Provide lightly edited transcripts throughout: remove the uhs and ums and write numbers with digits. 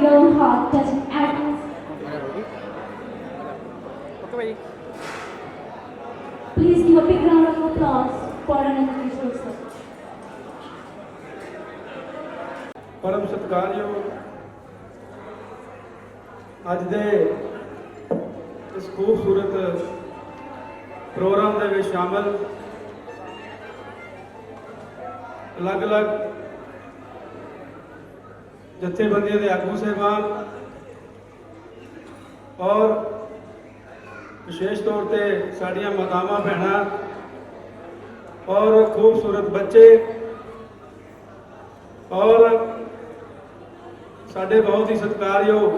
real heart-touching acts. Please give a big round of applause for Anand Kishore sir. परम सत्कारयोग अज दे इस खूबसूरत programme दे विच शामिल अलग अलग जथेबंदियों के आगू साहबान और विशेष तौर पर साड़ियाँ मातावां भैणां और खूबसूरत बच्चे और साडे बहुत ही सत्कारयोग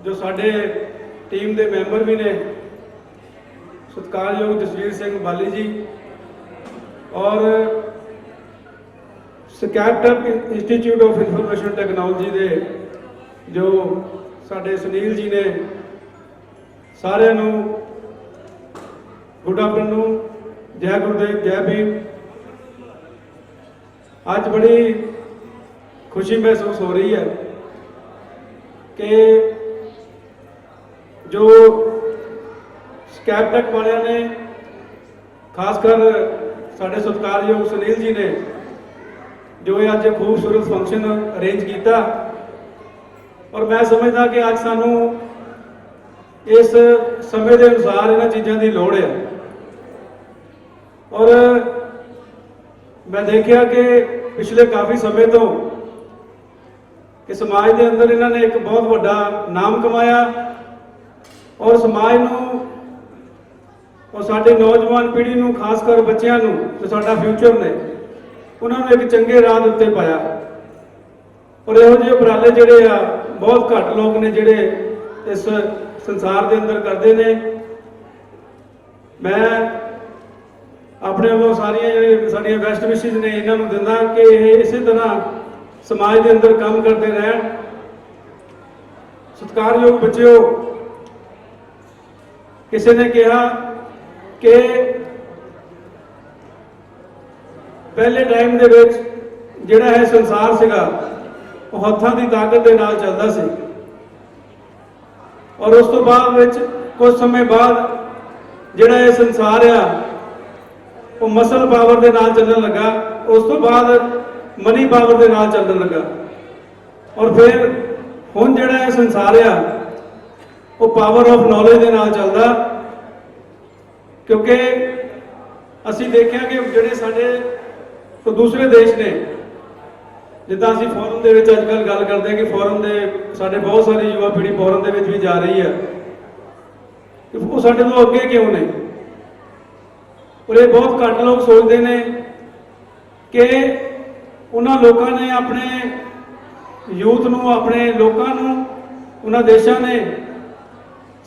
जो साडे टीम के मैंबर भी ने सत्कारयोग जसवीर सिंह बाली जी और स्कैटअप इंस्टीट्यूट ऑफ इंफॉर्मेशन टैक्नोलॉजी के जो साडे सुनील जी ने सारिਆਂ ਨੂੰ गुड आफ्टरनून जय गुरुदेव जय भीम। आज बड़ी खुशी महसूस हो रही है कि जो स्कैपटेक वाले ने खासकर साढ़े सत्कारयोग सुनील जी ने जो ये अज खूबसूरत फंक्शन अरेंज किया और मैं समझदा कि अज सानू इस समय के अनुसार इन्हां चीज़ों की लोड़ है। और मैं देखा कि पिछले काफ़ी समय तो कि समाज के अंदर इन्होंने एक बहुत बड़ा नाम कमाया और समाज नूं और साडे नौजवान पीढ़ी नूं खासकर बच्चों नूं जो साडा फ्यूचर ने उन्होंने एक चंगे राह दे उत्ते पाया। और इहो जिहे उपराले जिहड़े आ बहुत घੱਟ लोग ने जिहड़े इस संसार के अंदर करते हैं। मैं अपने वालों सारिया बेस्ट विशेज ने इन्होंने दिंदा कि इस तरह समाज के अंदर काम करते रहन। सत्कारयोग बच्चों किसी ने कहा कि पहले टाइम के जिहड़ा है संसार सीगा वो हत्थां की ताकत के नाल चलदा सी और उस तो बाद कुछ समय बाद जिहड़ा ये संसार आ वो मसल पावर के नाल चलने लगा। उस तो बाद मनी पावर के नाल चलने लगा और फिर हुण जिहड़ा ये संसार आ वो पावर ऑफ नॉलेज के नाल चलदा। क्योंकि असीं देखिया कि जिहड़े साडे तो दूसरे देश ने जिद्दां असीं फॉरन दे विच अजकल गल करते हैं कि फॉरन दे साडे बहुत सारी युवा पीढ़ी फॉरन दे विच भी जा रही है कि वो साडे तो अगे क्यों ने। और ये बहुत घੱਟ लोग सोचते हैं कि उन्होंने लोगों ने अपने यूथ नूं अपने लोगों नूं उन्होंने देशों ने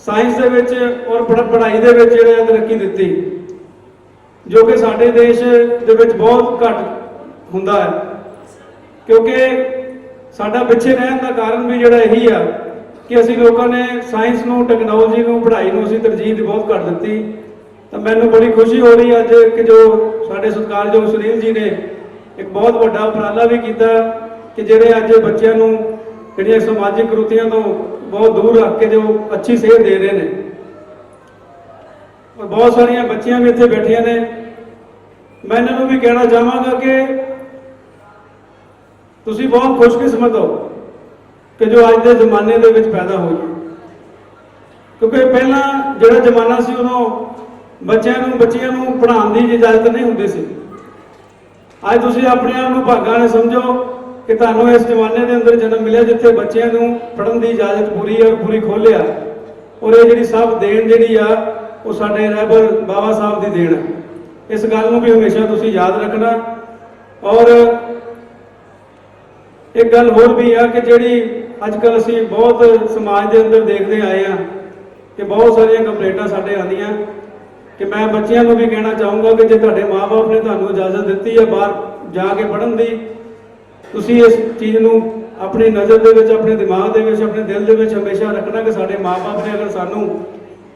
साइंस दे विच और पढ़ाई दे विच जिहड़ी तरक्की दी जो कि साडे देश दे विच बहुत घੱਟ हुंदा है। क्योंकि साडा पिछे रहन का कारण भी जिहड़ा यही आ कि असीं लोगों ने साइंस नूं टैक्नोलॉजी नूं पढ़ाई नूं असीं तरजीह बहुत घੱਟ दित्ती। तो मैनूं बड़ी खुशी हो रही अज कि जो साडे सत्कारयोग सुनील जी ने एक बहुत बड़ा उपराला भी किया कि जिहड़े अज बच्चों नूं जिहड़ियां समाजिक कुरीतियां तो बहुत दूर रख के जो अच्छी सेहत दे रहे हैं। और बहुत सारिया बच्चियां भी इत्थे बैठियां ने। मैं इन्होंने भी कहना चाहांगा कि तुसी बहुत खुशकिस्मत हो कि जो अज के जमाने के विच पैदा होई। क्योंकि पहला जिहड़ा जमाना सी उदों बच्चियां नूं पढ़ाउण की इजाजत नहीं हुंदी सी। अज तुसी अपने आप नूं भागां ने समझो कि तुहानूं इस जमाने के अंदर जन्म मिलिया जिथे बच्चों नूं पढ़न की इजाजत पूरी है और पूरी खोलिया। और ये जिहड़ी सब देन जिहड़ी आ वो साडे रहबर बाबा साहब की देन है। इस गल नूं भी हमेशा तुसी याद रखना। और एक गल होर भी है कि जिहड़ी अजकल असीं बहुत समाज के अंदर देखते आए हैं कि बहुत सारिया कंप्लेंटां साडे आंदियां कि मैं बच्चों को भी कहना चाहूँगा कि जो तुहाडे माँ बाप ने तुहानूं इजाजत दी है बाहर जाके पढ़न की तुसी इस चीज़ नूं अपनी नज़र दे विच अपने दिमाग दे विच अपने दिल दे विच हमेशा रखना कि साडे माँ बाप ने अगर सानूं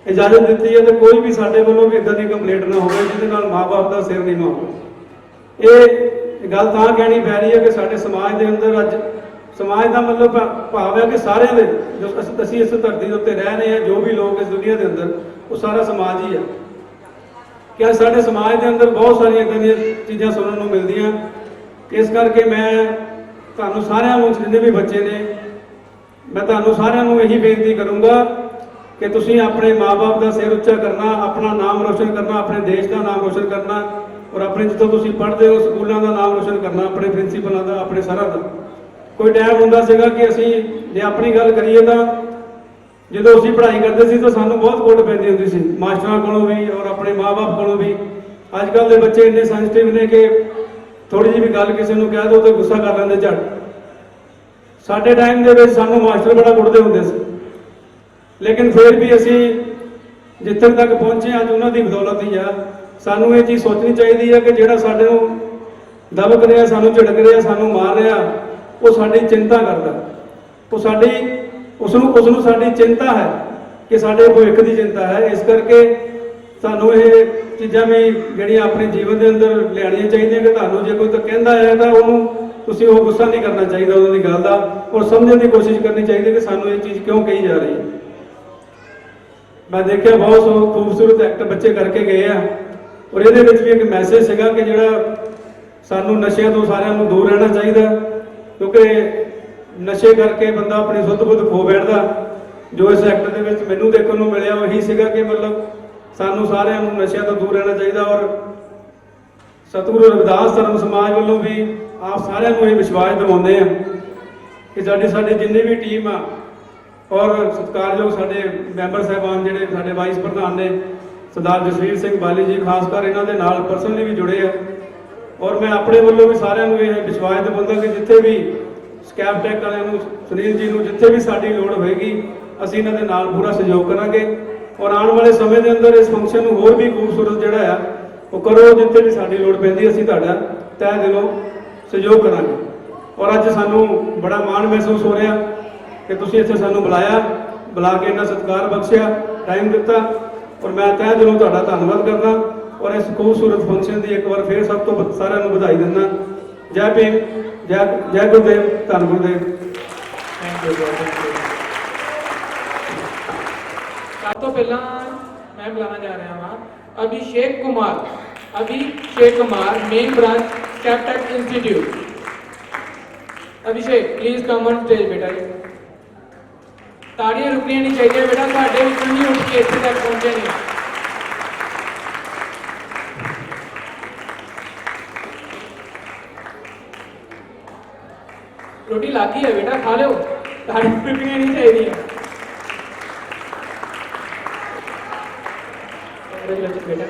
इजाजत दी है तो कोई भी साडे वालों भी इदां दी कंप्लेंट ना होवे जिहदे नाल माँ बाप का सिर नहीं हो। ये गल तां कहनी पै रही है कि साडे समाज के अंदर अज समाज का मतलब भाव है कि सारे दे जो ਅਸੀਂ इस धरती के उत्ते रह रहे हैं, जो भी लोग इस दुनिया के अंदर, वो सारा समाज ही है। कि साडे समाज के अंदर बहुत सारिया इदां दी चीज़ां सुनने को मिलदियां। इस करके मैं तुहानूं सारिਆਂ ਨੂੰ जिन्ने भी बच्चे ने, मैं तुहानूं सारिਆਂ ਨੂੰ यही बेनती करूँगा कि तुसीं अपने माँ बाप का सिर उच्चा करना, अपना नाम रोशन करना, अपने देश का नाम रोशन करना, और अपने जितों तुसीं पढ़ते हो स्कूलों का नाम रोशन करना, अपने प्रिंसीपलों का, अपने सरां का। कोई टाइम हुंदा सीगा कि असीं जे अपनी गल करिए तां ਜਦੋਂ ਅਸੀਂ पढ़ाई करते सी तो सानूं बहुत कुट पैंदी हुंदी सी मास्टरां कोलों भी और अपने माँ बाप कोलों भी। अजकल के बच्चे इन्ने सेंसिटिव ने कि थोड़ी जी भी गल किसी नूं कह दो तो गुस्सा कर लैंदे झट। साडे टाइम दे विच सानूं मास्टर बड़ा कुटदे हुंदे सी, लेकिन फिर भी असी जिथे तक पहुंचे अज उन्हों की बदौलत ही आ। सानू ये चीज़ सोचनी चाहिए है कि जिहड़ा साडे नूं दबक रहा, सानू झिड़क रहा, सानू मार रहा, वो साडी चिंता करदा, वो साडी उसनूं साडी चिंता है कि साडे भविख की चिंता है। इस करके सानू ये चीज़ां भी जिहड़ियां अपने जीवन के अंदर लियाणियां चाहिए कि तुहानूं जे कोई कहंदा है तो उहनूं तुसीं वो गुस्सा नहीं करना चाहिए उन्हों की गल का, और समझने की कोशिश करनी चाहिए कि सानू ये चीज़ क्यों कही जा रही है। मैं देखा बहुत खूबसूरत एक्ट बच्चे करके गए हैं, और ये भी एक मैसेज सीगा कि जिहड़ा सानू नशे तो सारिਆਂ ਨੂੰ दूर रहना चाहिए, क्योंकि नशे करके बंदा अपनी सुध बुध खो बैठदा। जो इस एक्ट के विच मैनूं देखण नूं मिलिया वही सीगा कि मतलब सानू सारिਆਂ ਨੂੰ नशे तो दूर रहना चाहिए। और सतगुरु रविदास धर्म समाज वालों भी आप सारिਆਂ ਨੂੰ ये विश्वास दिवाउंदे हैं कि साडी जिन्नी भी टीम आ और सत्कारयोग साडे मैंबर साहबान जिहड़े साडे वाइस प्रधान ने सरदार जसवीर सिंह बाली जी खासकर इन्हां दे नाल परसनली भी जुड़े हैं। और मैं अपने वालों भी सारिਆਂ ਨੂੰ ये विश्वास दिवाउंदा कि जिथे भी ਸਕੈਪ ਟੈਕ ਵਾਲਿਆਂ ਨੂੰ, ਸੁਨੀਲ ਜੀ ਨੂੰ, ਜਿੱਥੇ ਵੀ ਸਾਡੀ ਲੋੜ ਹੋਏਗੀ ਅਸੀਂ ਇਹਨਾਂ ਦੇ ਨਾਲ ਪੂਰਾ ਸਹਿਯੋਗ ਕਰਾਂਗੇ। ਔਰ ਆਉਣ ਵਾਲੇ ਸਮੇਂ ਦੇ ਅੰਦਰ ਇਸ ਫੰਕਸ਼ਨ ਨੂੰ ਹੋਰ ਵੀ ਖੂਬਸੂਰਤ ਜਿਹੜਾ ਆ ਉਹ ਕਰੋ, ਜਿੱਥੇ ਵੀ ਸਾਡੀ ਲੋੜ ਪੈਂਦੀ ਅਸੀਂ ਤੁਹਾਡਾ ਤਹਿ ਦਿਲੋਂ ਸਹਿਯੋਗ ਕਰਾਂਗੇ। ਔਰ ਅੱਜ ਸਾਨੂੰ ਬੜਾ ਮਾਣ ਮਹਿਸੂਸ ਹੋ ਰਿਹਾ ਕਿ ਤੁਸੀਂ ਇੱਥੇ ਸਾਨੂੰ ਬੁਲਾ ਕੇ ਇੰਨਾ ਸਤਿਕਾਰ ਬਖਸ਼ਿਆ, ਟਾਈਮ ਦਿੱਤਾ, ਔਰ ਮੈਂ ਤਹਿ ਦਿਲੋਂ ਤੁਹਾਡਾ ਧੰਨਵਾਦ ਕਰਦਾ। ਔਰ ਇਸ ਖੂਬਸੂਰਤ ਫੰਕਸ਼ਨ ਦੀ ਇੱਕ ਵਾਰ ਫਿਰ ਸਭ ਤੋਂ ਸਾਰਿਆਂ ਨੂੰ ਵਧਾਈ ਦਿੰਦਾ। ਜੈ ਭੀਮ, जय गुरुदेव, धन गुरुदेव। Thank you. सब तो पहला मैं बुलाना जा रहा हाँ Abhishek Kumar, main branch Captech institute. Abhishek please come on stage बेटा जी। ताड़ियां रुकनियां नहीं चाहिए बेटा, साढ़े विचों नहीं उठ के इत्थे तक पहुंचे नहीं। रोटी लागी है बेटा, खा लो, ताड़ी रुकनी नहीं चाहिए। बेटा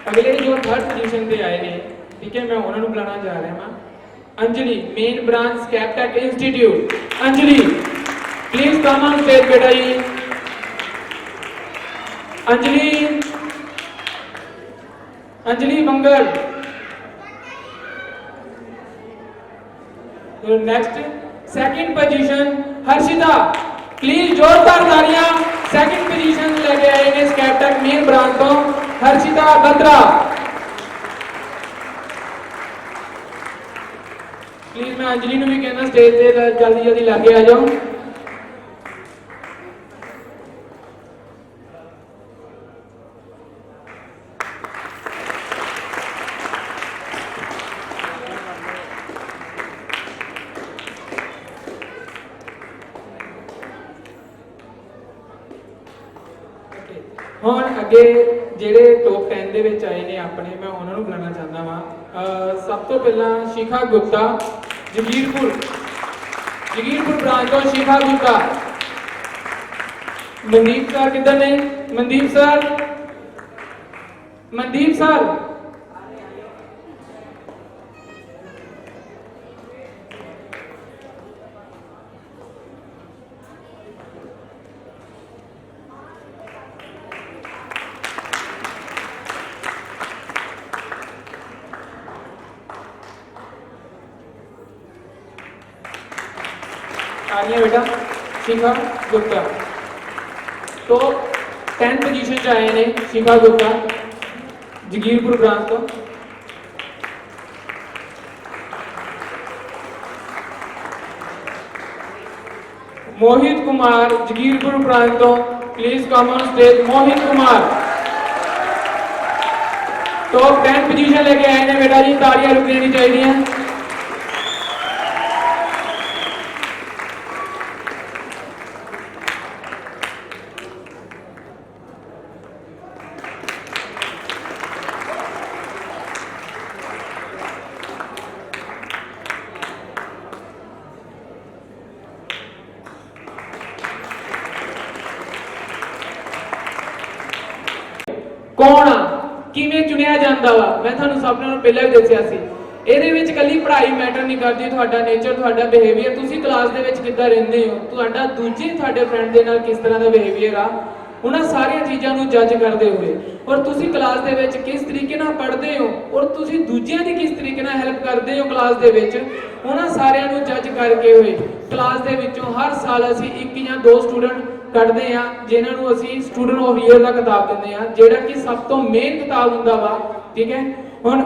अगले जो थर्ड पोजीशन पे आए ने, ठीक है, मैं उन्होंने बुलाना जा रहा हूँ Anjali, main branch Captech institute. Anjali please come on stage बेटा जी। Anjali Mangal. Next second position Harshita, please जोरदार तालियां। सेकंड पोजीशन लेके आए ने कैप्टेक मेन ब्रांच तो हर्षिता बत्रा। प्लीज मैं अंजलि ਨੂੰ भी कहना स्टेज पे जल्दी जल्दी लाके आ जाओ। ਹੁਣ ਅੱਗੇ ਜਿਹੜੇ ਟੌਪ 10 ਦੇ ਵਿੱਚ ਆਏ ਨੇ ਆਪਣੇ, ਮੈਂ ਉਹਨਾਂ ਨੂੰ ਬੁਲਾਉਣਾ ਚਾਹੁੰਦਾ ਵਾਂ। ਸਭ ਤੋਂ ਪਹਿਲਾਂ ਸ਼ਿਖਾ ਗੁਪਤਾ, ਜਗੀਰਪੁਰ ਬ੍ਰਾਂਚ ਤੋਂ ਸ਼ਿਖਾ ਗੁਪਤਾ। ਮਨਦੀਪ ਸਰ ਕਿੱਧਰ ਨੇ? ਮਨਦੀਪ ਸਰ आ रही है बेटा। शिखा गुप्ता। तो 10th पोजीशन च आए ने शिखा गुप्ता जगीरपुर ब्रांच तो। मोहित कुमार जगीरपुर ब्रांच तो please come on stage. Mohit Kumar top 10 position लेके आए ने बेटा जी, तालियां रुकनी नहीं चाहिए। कौन आ किवें चुनिया जाता वा, मैं थानू सब नालों पहले भी दस्सिया सी। ਇਹਦੇ ਵਿੱਚ ਕੱਲੀ ਪੜ੍ਹਾਈ ਮੈਟਰ ਨਹੀਂ ਕਰਦੀ, ਤੁਹਾਡਾ ਨੇਚਰ, ਤੁਹਾਡਾ ਬਿਹੇਵੀਅਰ, ਤੁਸੀਂ ਕਲਾਸ ਦੇ ਵਿੱਚ ਕਿੱਦਾਂ ਰਹਿੰਦੇ ਹੋ, ਤੁਹਾਡਾ ਦੂਜੇ ਤੁਹਾਡੇ ਫਰੈਂਡ ਦੇ ਨਾਲ ਕਿਸ ਤਰ੍ਹਾਂ ਦਾ ਬਿਹੇਵੀਅਰ ਆ, ਉਹਨਾਂ ਸਾਰੀਆਂ ਚੀਜ਼ਾਂ ਨੂੰ ਜੱਜ ਕਰਦੇ ਹੋਏ ਔਰ ਤੁਸੀਂ ਕਲਾਸ ਦੇ ਵਿੱਚ ਕਿਸ ਤਰੀਕੇ ਨਾਲ ਪੜ੍ਹਦੇ ਹੋ ਔਰ ਤੁਸੀਂ ਦੂਜਿਆਂ ਦੀ ਕਿਸ ਤਰੀਕੇ ਨਾਲ ਹੈਲਪ ਕਰਦੇ ਹੋ ਕਲਾਸ ਦੇ ਵਿੱਚ, ਉਹਨਾਂ ਸਾਰਿਆਂ ਨੂੰ ਜੱਜ ਕਰਕੇ ਹੋਏ ਕਲਾਸ ਦੇ ਵਿੱਚੋਂ ਹਰ ਸਾਲ ਅਸੀਂ ਇੱਕ ਜਾਂ ਦੋ ਸਟੂਡੈਂਟ ਕੱਢਦੇ ਆ ਜਿਨ੍ਹਾਂ ਨੂੰ ਅਸੀਂ ਸਟੂਡੈਂਟ ਆਫ ਈਅਰ ਦਾ ਖਿਤਾਬ ਦਿੰਦੇ ਆ, ਜਿਹੜਾ ਕਿ ਸਭ ਤੋਂ ਮੇਨ ਖਿਤਾਬ ਹੁੰਦਾ ਵਾ। ਠੀਕ ਹੈ, ਹੁਣ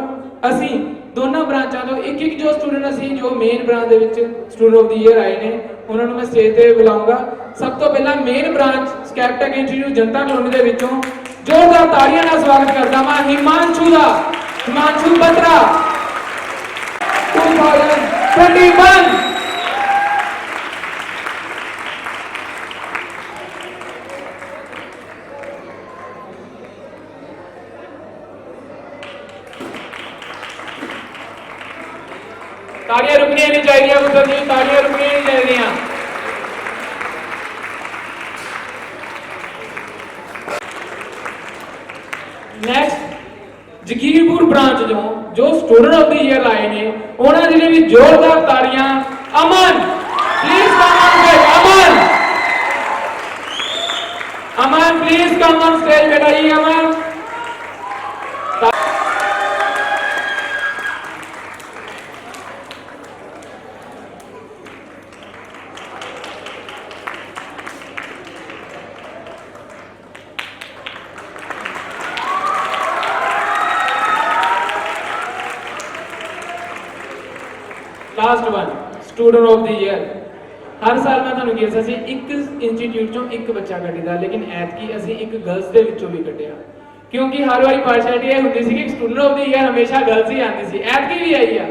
ਅਸੀਂ ਦੋਨਾਂ ਬ੍ਰਾਂਚਾਂ ਤੋਂ ਇੱਕ ਇੱਕ ਜੋ ਸਟੂਡੈਂਟ ਅਸੀਂ ਜੋ ਮੇਨ ਬ੍ਰਾਂਚ ਦੇ ਵਿੱਚ ਸਟੂਡੈਂਟ ਆਫ ਦੀ ਈਅਰ ਆਏ ਨੇ ਉਹਨਾਂ ਨੂੰ ਮੈਂ ਸਟੇਜ ਤੇ ਬੁਲਾਉਂਗਾ। ਸਭ ਤੋਂ ਪਹਿਲਾਂ ਮੇਨ ਬ੍ਰਾਂਚ ਸਕੈਪਟੈਕ ਇੰਸਟੀਚਿਊਟ ਜਨਤਾ ਕਲੋਨੀ ਦੇ ਵਿੱਚੋਂ ਜ਼ੋਰਦਾਰ ਤਾੜੀਆਂ ਨਾਲ ਸਵਾਗਤ ਕਰਦਾ ਮੈਂ ਹਿਮਾਂਸ਼ੂ ਦਾ, ਹਿਮਾਂਸ਼ੂ ਬਤਰਾ 2021। ताड़ियां रुकनी नहीं चाहिए पुत्र जी, ताड़ियां रुकनी नहीं चाहिए। नेक्स्ट जगीरपुर ब्रांच जो स्टूडेंट ऑफ द ईयर आए ने उन्होंने लिए भी जोरदार ताड़ियां। Aman please come on stage. Aman please come on stage बेटा जी। Aman last one student of the year. हर साल मैं ਤੁਹਾਨੂੰ ਕਿਹਾ ਸੀ ਇੱਕ ਇੰਸਟੀਚਿਊਟ ਚੋਂ ਇੱਕ ਬੱਚਾ ਕੱਢੀਦਾ, ਲੇਕਿਨ ਐਤਕੀ ਅਸੀਂ ਇੱਕ ਗਰਲਸ ਦੇ ਵਿੱਚੋਂ ਵੀ ਕੱਢਿਆ ਕਿਉਂਕਿ ਹਰ ਵਾਰੀ ਪਾਰਸ਼ੈਲਿਟੀ ਇਹ ਹੁੰਦੀ ਸੀ ਕਿ ਸਟੂਡੈਂਟ ਆਫ ਦ ਈਅਰ ਹਮੇਸ਼ਾ ਗਰਲਸ ਹੀ ਆਉਂਦੀ ਸੀ, ਐਤਕੀ ਵੀ ਆਈ ਆ।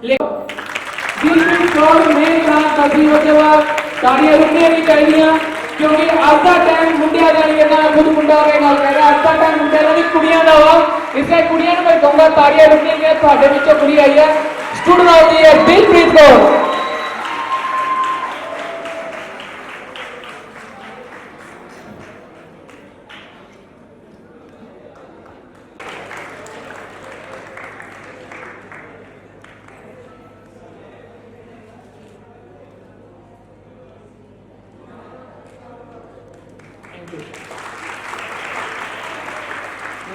ਲੇਕਿਨ ਸ਼ੋਰ ਮੇਨ ਕਲਾਸ ਅਸੀਂ ਉਹਦੇ ਬਾਅਦ ਤਾੜੀਆਂ ਰੁਕਣੀਆਂ ਨਹੀਂ ਚਾਹੀਦੀਆਂ ਕਿਉਂਕਿ ਅੱਜ ਦਾ ਟਾਈਮ ਮੁੰਡਿਆਂ ਦਾ ਨਹੀਂ ਹੈ। ਖੁਦ ਮੁੰਡਾ ਹੋ ਕੇ ਗੱਲ ਕਰ ਰਿਹਾ, ਅੱਜ ਦਾ ਟਾਈਮ ਮੁੰਡਿਆਂ ਦਾ ਨਹੀਂ ਕੁੜੀਆਂ ਦਾ ਵਾ, ਇਸ ਲਈ ਕੁੜੀਆਂ ਨੂੰ ਮੈਂ ਕਹੂੰਗਾ ਤਾੜੀਆਂ ਰੁਕਣੀਆਂ। ਤੁਹਾਡੇ ਵਿੱਚੋਂ ਕੁੜੀ ਆਈ ਹੈ student of the year Dilpreet Kaur.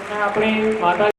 मैं अपनी माता